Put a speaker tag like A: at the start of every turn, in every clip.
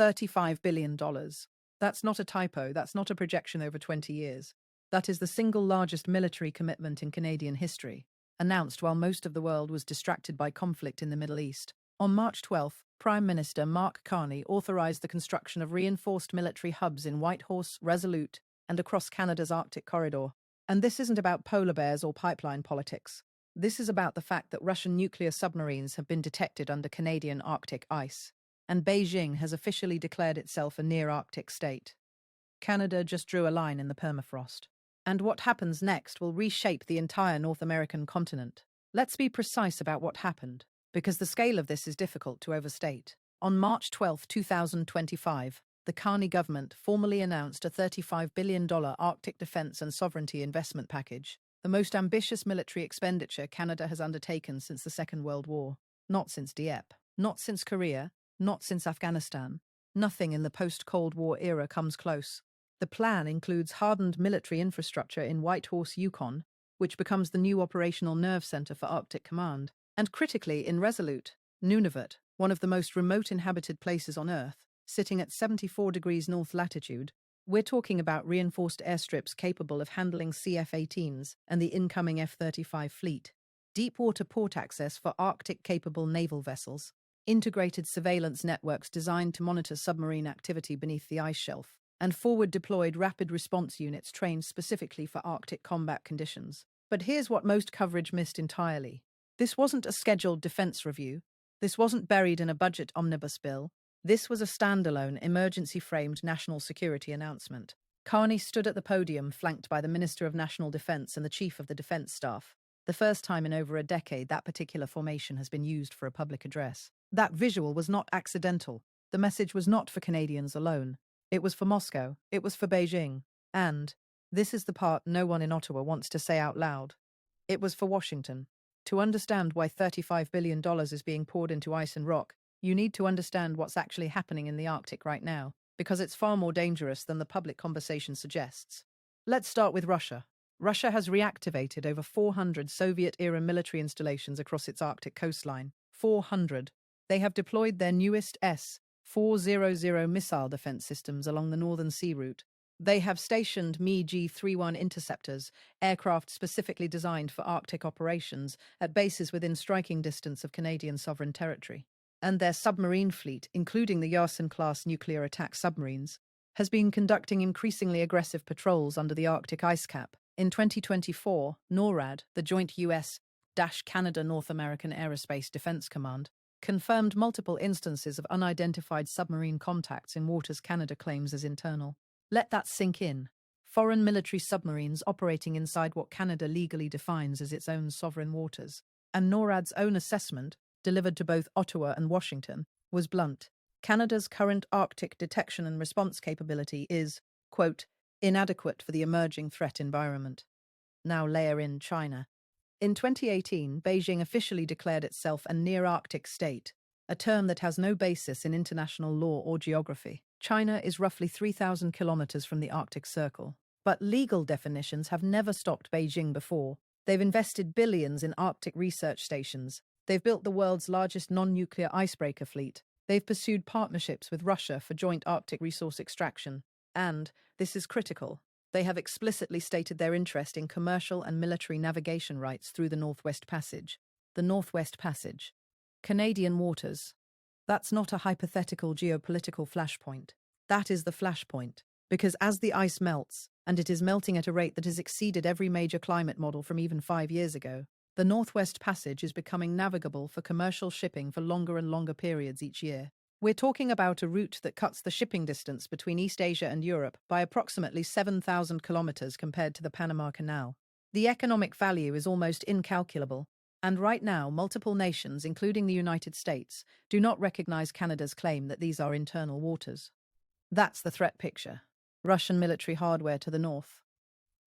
A: $35 billion. That's not a typo, that's not a projection over 20 years. That is the single largest military commitment in Canadian history, announced while most of the world was distracted by conflict in the Middle East. On March 12, Prime Minister Mark Carney authorized the construction of reinforced military hubs in Whitehorse, Resolute, and across Canada's Arctic corridor. And this isn't about polar bears or pipeline politics. This is about the fact that Russian nuclear submarines have been detected under Canadian Arctic ice, and Beijing has officially declared itself a near-Arctic state. Canada just drew a line in the permafrost. And what happens next will reshape the entire North American continent. Let's be precise about what happened, because the scale of this is difficult to overstate. On March 12, 2025, the Carney government formally announced a $35 billion Arctic defense and sovereignty investment package, the most ambitious military expenditure Canada has undertaken since the Second World War. Not since Dieppe, not since Korea, not since Afghanistan. Nothing in the post-Cold War era comes close. The plan includes hardened military infrastructure in Whitehorse, Yukon, which becomes the new operational nerve center for Arctic Command, and critically in Resolute, Nunavut, one of the most remote inhabited places on Earth, sitting at 74 degrees north latitude. We're talking about reinforced airstrips capable of handling CF-18s and the incoming F-35 fleet, deep-water port access for Arctic-capable naval vessels, integrated surveillance networks designed to monitor submarine activity beneath the ice shelf, and forward-deployed rapid response units trained specifically for Arctic combat conditions. But here's what most coverage missed entirely. This wasn't a scheduled defense review. This wasn't buried in a budget omnibus bill. This was a standalone, emergency-framed national security announcement. Carney stood at the podium flanked by the Minister of National Defense and the Chief of the Defense Staff. The first time in over a decade that particular formation has been used for a public address. That visual was not accidental. The message was not for Canadians alone. It was for Moscow. It was for Beijing. And, this is the part no one in Ottawa wants to say out loud, it was for Washington. To understand why $35 billion is being poured into ice and rock, you need to understand what's actually happening in the Arctic right now, because it's far more dangerous than the public conversation suggests. Let's start with Russia. Russia has reactivated over 400 Soviet-era military installations across its Arctic coastline. 400. They have deployed their newest S-400 missile defense systems along the Northern Sea Route. They have stationed Mi-G31 interceptors, aircraft specifically designed for Arctic operations, at bases within striking distance of Canadian sovereign territory. And their submarine fleet, including the Yarsen-class nuclear attack submarines, has been conducting increasingly aggressive patrols under the Arctic ice cap. In 2024, NORAD, the joint U.S.-Canada North American Aerospace Defense Command, confirmed multiple instances of unidentified submarine contacts in waters Canada claims as internal. Let that sink in. Foreign military submarines operating inside what Canada legally defines as its own sovereign waters. And NORAD's own assessment, delivered to both Ottawa and Washington, was blunt. Canada's current Arctic detection and response capability is, quote, inadequate for the emerging threat environment. Now layer in China. In 2018, Beijing officially declared itself a near-Arctic state, a term that has no basis in international law or geography. China is roughly 3,000 kilometers from the Arctic Circle. But legal definitions have never stopped Beijing before. They've invested billions in Arctic research stations. They've built the world's largest non-nuclear icebreaker fleet. They've pursued partnerships with Russia for joint Arctic resource extraction. And, this is critical, they have explicitly stated their interest in commercial and military navigation rights through the Northwest Passage. The Northwest Passage. Canadian waters. That's not a hypothetical geopolitical flashpoint. That is the flashpoint. Because as the ice melts, and it is melting at a rate that has exceeded every major climate model from even 5 years ago, the Northwest Passage is becoming navigable for commercial shipping for longer and longer periods each year. We're talking about a route that cuts the shipping distance between East Asia and Europe by approximately 7,000 kilometers compared to the Panama Canal. The economic value is almost incalculable, and right now multiple nations, including the United States, do not recognize Canada's claim that these are internal waters. That's the threat picture. Russian military hardware to the north,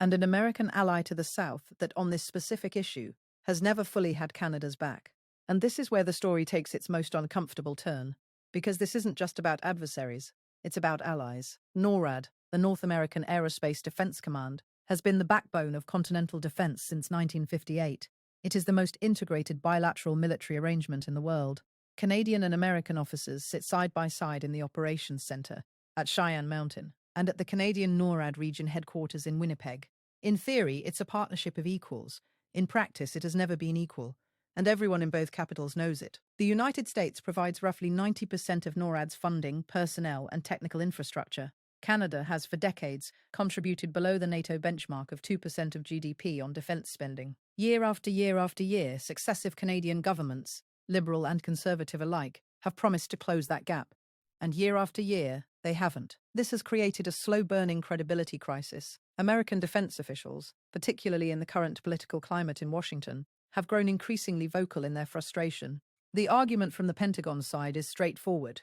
A: and an American ally to the south that on this specific issue has never fully had Canada's back. And this is where the story takes its most uncomfortable turn, because this isn't just about adversaries, it's about allies. NORAD, the North American Aerospace Defense Command, has been the backbone of continental defense since 1958. It is the most integrated bilateral military arrangement in the world. Canadian and American officers sit side by side in the operations center at Cheyenne Mountain and at the Canadian NORAD region headquarters in Winnipeg. In theory, it's a partnership of equals. In practice, it has never been equal, and everyone in both capitals knows it. The United States provides roughly 90% of NORAD's funding, personnel, and technical infrastructure. Canada has for decades contributed below the NATO benchmark of 2% of GDP on defense spending. Year after year after year, successive Canadian governments, Liberal and Conservative alike, have promised to close that gap. And year after year, they haven't. This has created a slow-burning credibility crisis. American defense officials, particularly in the current political climate in Washington, have grown increasingly vocal in their frustration. The argument from the Pentagon side is straightforward.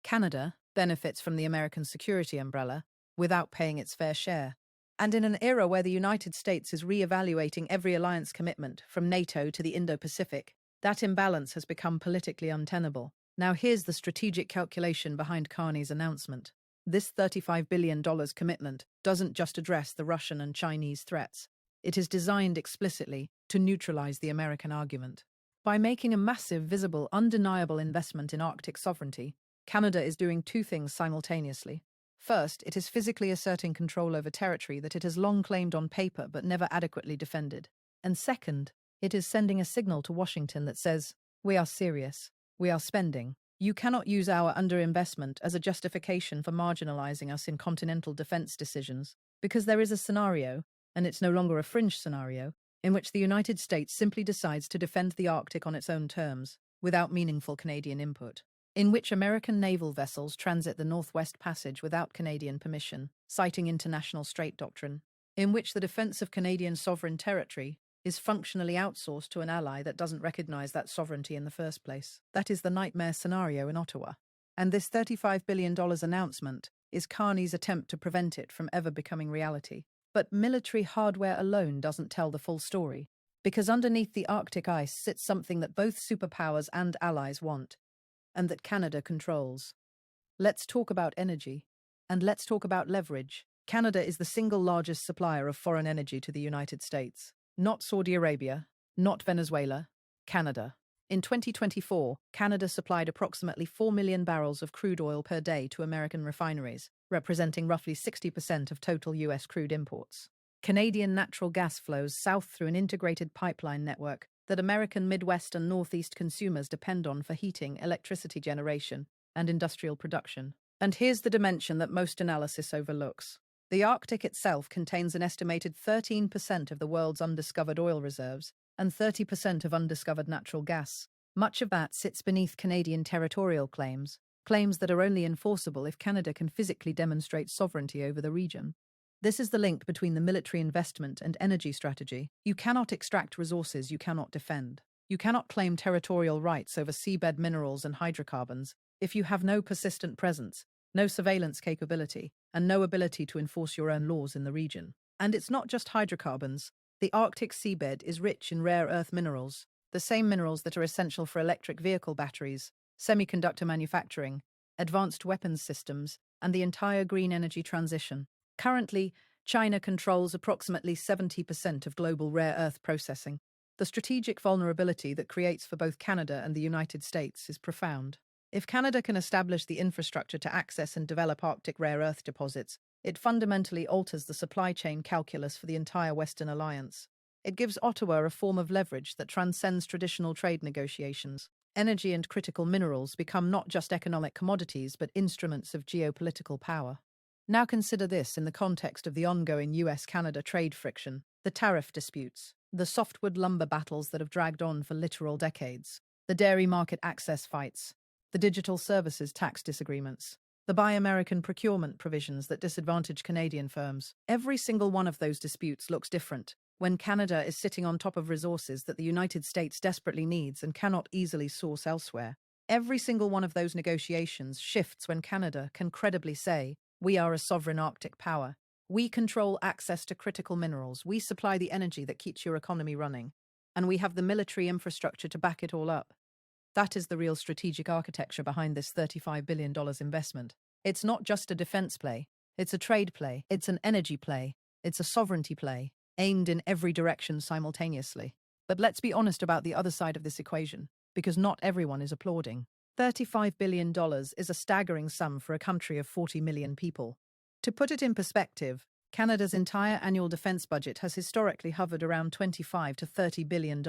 A: Canada benefits from the American security umbrella without paying its fair share. And in an era where the United States is re-evaluating every alliance commitment, from NATO to the Indo-Pacific, that imbalance has become politically untenable. Now here's the strategic calculation behind Carney's announcement. This $35 billion commitment doesn't just address the Russian and Chinese threats. It is designed explicitly to neutralize the American argument. By making a massive, visible, undeniable investment in Arctic sovereignty, Canada is doing two things simultaneously. First, it is physically asserting control over territory that it has long claimed on paper but never adequately defended. And second, it is sending a signal to Washington that says, we are serious, we are spending. You cannot use our underinvestment as a justification for marginalizing us in continental defense decisions, because there is a scenario, and it's no longer a fringe scenario, in which the United States simply decides to defend the Arctic on its own terms, without meaningful Canadian input, in which American naval vessels transit the Northwest Passage without Canadian permission, citing international strait doctrine, in which the defense of Canadian sovereign territory is functionally outsourced to an ally that doesn't recognize that sovereignty in the first place. That is the nightmare scenario in Ottawa. And this $35 billion announcement is Carney's attempt to prevent it from ever becoming reality. But military hardware alone doesn't tell the full story, because underneath the Arctic ice sits something that both superpowers and allies want, and that Canada controls. Let's talk about energy, and let's talk about leverage. Canada is the single largest supplier of foreign energy to the United States. Not Saudi Arabia, not Venezuela, Canada. In 2024, Canada supplied approximately 4 million barrels of crude oil per day to American refineries, representing roughly 60% of total U.S. crude imports. Canadian natural gas flows south through an integrated pipeline network that American Midwest and Northeast consumers depend on for heating, electricity generation, and industrial production. And here's the dimension that most analysis overlooks. The Arctic itself contains an estimated 13% of the world's undiscovered oil reserves and 30% of undiscovered natural gas. Much of that sits beneath Canadian territorial claims that are only enforceable if Canada can physically demonstrate sovereignty over the region. This is the link between the military investment and energy strategy. You cannot extract resources you cannot defend. You cannot claim territorial rights over seabed minerals and hydrocarbons if you have no persistent presence, no surveillance capability, and no ability to enforce your own laws in the region. And it's not just hydrocarbons. The Arctic seabed is rich in rare earth minerals, the same minerals that are essential for electric vehicle batteries, semiconductor manufacturing, advanced weapons systems, and the entire green energy transition. Currently, China controls approximately 70% of global rare earth processing. The strategic vulnerability that creates for both Canada and the United States is profound. If Canada can establish the infrastructure to access and develop Arctic rare earth deposits, it fundamentally alters the supply chain calculus for the entire Western Alliance. It gives Ottawa a form of leverage that transcends traditional trade negotiations. Energy and critical minerals become not just economic commodities but instruments of geopolitical power. Now consider this in the context of the ongoing U.S. Canada trade friction, the tariff disputes, the softwood lumber battles that have dragged on for literal decades, the dairy market access fights, the digital services tax disagreements, the Buy American procurement provisions that disadvantage Canadian firms. Every single one of those disputes looks different when Canada is sitting on top of resources that the United States desperately needs and cannot easily source elsewhere. Every single one of those negotiations shifts when Canada can credibly say, we are a sovereign Arctic power. We control access to critical minerals. We supply the energy that keeps your economy running. And we have the military infrastructure to back it all up. That is the real strategic architecture behind this $35 billion investment. It's not just a defense play. It's a trade play. It's an energy play. It's a sovereignty play, aimed in every direction simultaneously. But let's be honest about the other side of this equation. because not everyone is applauding. $35 billion is a staggering sum for a country of 40 million people. To put it in perspective, Canada's entire annual defense budget has historically hovered around $25 to $30 billion.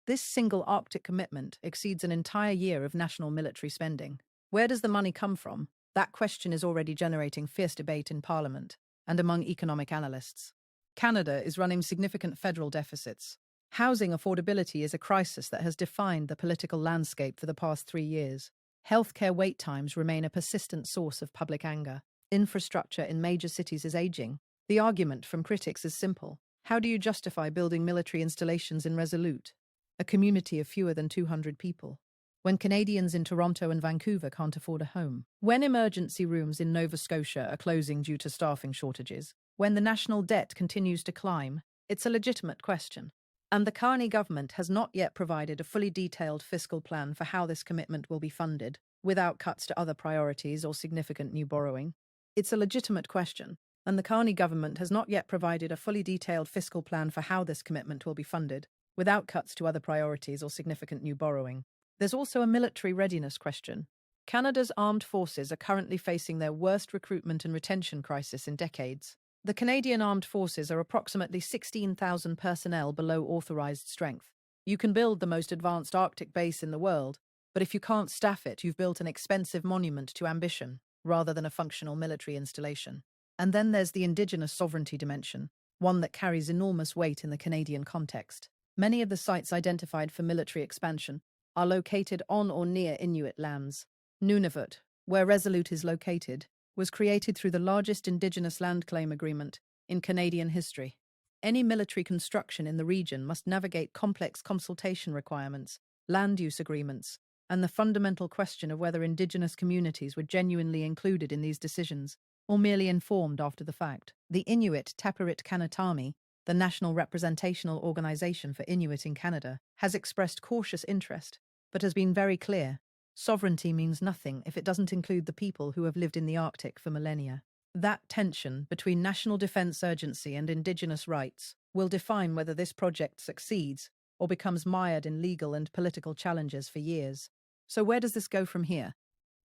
A: This single Arctic commitment exceeds an entire year of national military spending. Where does the money come from? That question is already generating fierce debate in Parliament and among economic analysts. Canada is running significant federal deficits. Housing affordability is a crisis that has defined the political landscape for the past 3 years. Healthcare wait times remain a persistent source of public anger. Infrastructure in major cities is aging. The argument from critics is simple. How do you justify building military installations in Resolute, a community of fewer than 200 people, when Canadians in Toronto and Vancouver can't afford a home? When emergency rooms in Nova Scotia are closing due to staffing shortages? When the national debt continues to climb? It's a legitimate question. And the Carney government has not yet provided a fully detailed fiscal plan for how this commitment will be funded, without cuts to other priorities or significant new borrowing. It's a legitimate question, and the Carney government has not yet provided a fully detailed fiscal plan for how this commitment will be funded, without cuts to other priorities or significant new borrowing. There's also a military readiness question. Canada's armed forces are currently facing their worst recruitment and retention crisis in decades. The Canadian Armed Forces are approximately 16,000 personnel below authorized strength. You can build the most advanced Arctic base in the world, but if you can't staff it, you've built an expensive monument to ambition, rather than a functional military installation. And then there's the Indigenous sovereignty dimension, one that carries enormous weight in the Canadian context. Many of the sites identified for military expansion are located on or near Inuit lands. Nunavut, where Resolute is located, was created through the largest Indigenous land claim agreement in Canadian history. Any military construction in the region must navigate complex consultation requirements, land use agreements, and the fundamental question of whether Indigenous communities were genuinely included in these decisions, or merely informed after the fact. The Inuit Tapiriit Kanatami, the national representational organization for Inuit in Canada, has expressed cautious interest, but has been very clear. Sovereignty means nothing if it doesn't include the people who have lived in the Arctic for millennia. That tension between national defense urgency and Indigenous rights will define whether this project succeeds or becomes mired in legal and political challenges for years. So where does this go from here?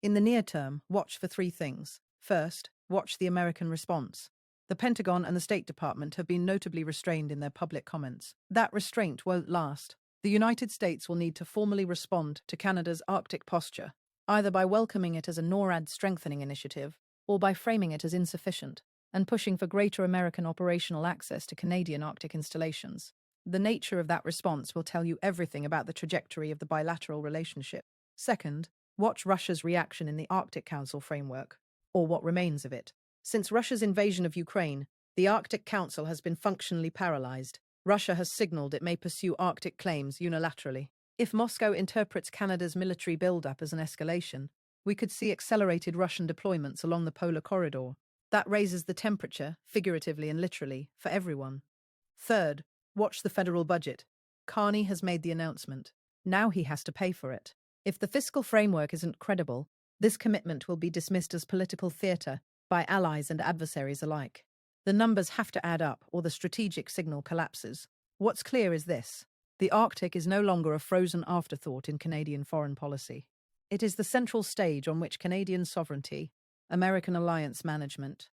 A: In the near term, watch for 3 things. First, watch the American response. The Pentagon and the State Department have been notably restrained in their public comments. That restraint won't last. The United States will need to formally respond to Canada's Arctic posture, either by welcoming it as a NORAD strengthening initiative or by framing it as insufficient and pushing for greater American operational access to Canadian Arctic installations. The nature of that response will tell you everything about the trajectory of the bilateral relationship. Second, watch Russia's reaction in the Arctic Council framework, or what remains of it. Since Russia's invasion of Ukraine, the Arctic Council has been functionally paralyzed. Russia has signaled it may pursue Arctic claims unilaterally. If Moscow interprets Canada's military build-up as an escalation, we could see accelerated Russian deployments along the polar corridor. That raises the temperature, figuratively and literally, for everyone. Third, watch the federal budget. Carney has made the announcement. Now he has to pay for it. If the fiscal framework isn't credible, this commitment will be dismissed as political theatre by allies and adversaries alike. The numbers have to add up, or the strategic signal collapses. What's clear is this. The Arctic is no longer a frozen afterthought in Canadian foreign policy. It is the central stage on which Canadian sovereignty, American alliance management,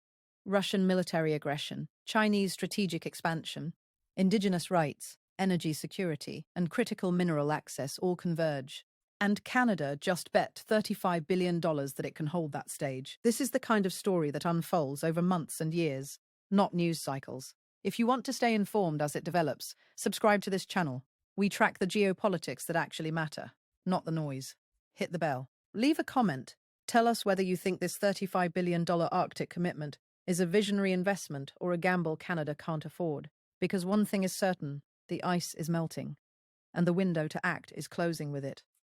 A: Russian military aggression, Chinese strategic expansion, Indigenous rights, energy security, and critical mineral access all converge. And Canada just bet $35 billion that it can hold that stage. This is the kind of story that unfolds over months and years, not news cycles. If you want to stay informed as it develops, subscribe to this channel. We track the geopolitics that actually matter, not the noise. Hit the bell. Leave a comment. Tell us whether you think this $35 billion Arctic commitment is a visionary investment or a gamble Canada can't afford. Because one thing is certain, the ice is melting, and the window to act is closing with it.